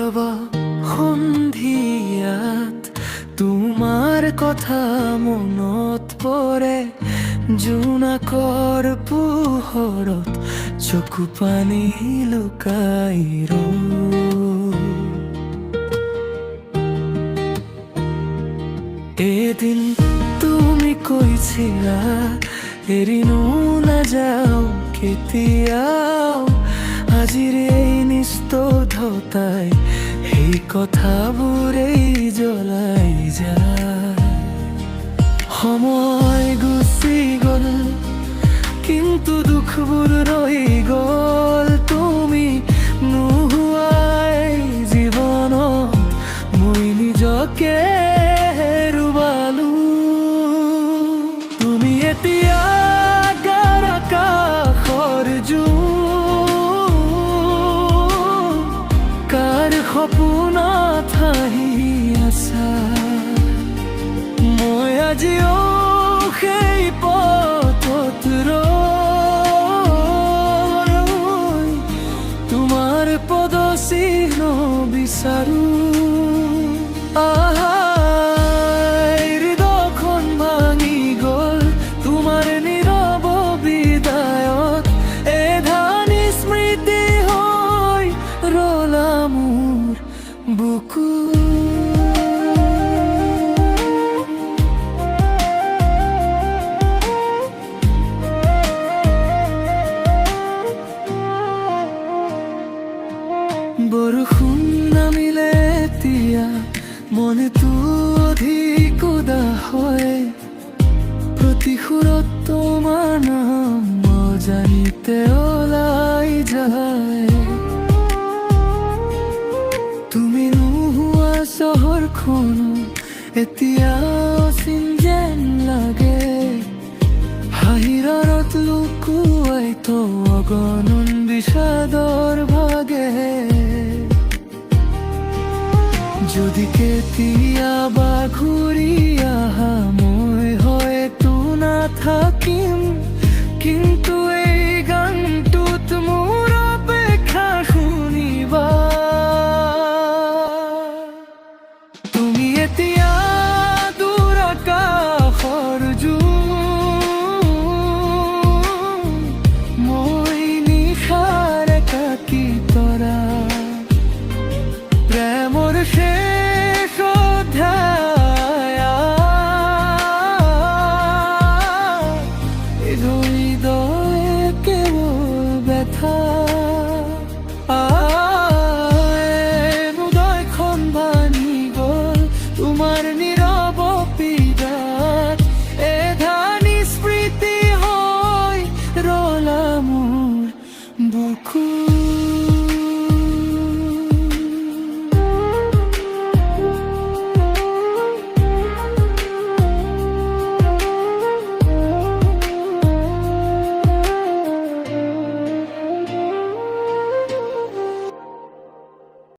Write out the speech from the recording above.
কেতিয়াবা সন্ধিয়াত তোমাৰ কথা মনত পৰে, জোনাকৰ পোহৰত চকু পানী লুকাই ৰওঁ। এদিন তুমি কৈছিলা এৰিনো নাযাওঁ কেতিয়াও, আজিৰ এই নিস্তব্ধতাই সেই কথাবোৰেই জ্বলাই যায়। সময় গুচি গ'ল কিন্তু দুখবোৰ ৰৈ গ'ল, তুমি নোহোৱাই জীৱনত মই নিজকে হেৰুৱালো। তুমি এতিয়া গাৰ আকাশৰ কাৰ সপোনত হাঁহি আছা, মই আজিও সেই পথত ৰৈ তোমাৰ পদচিহ্ন বিচাৰো। হৃদয়খন ভাঙি গ'ল তোমাৰ নীৰৱ বিদায়ত, এধানি স্মৃতি হৈ ৰলা মোৰ বুকু। বৰষুণ নামিলে এতিয়া মনটো অধিক উদাস হয়, প্ৰতি সুৰত তোমাৰ নাম অজানিতে ওলাই যায়। তুমি নোহোৱা চহৰখনো এতিয়া অচিন যেন লাগে, হাঁহিৰ আঁৰত লুকুৱাই তো অগণন বিষাদৰ ভাগে। যদি কেতিয়াবা ঘূৰি আহা মই হয়তো নাথাকিম, কিন্তু এই গানটোত মোৰ অপেক্ষা শুনিবা। তুমি এতিয়া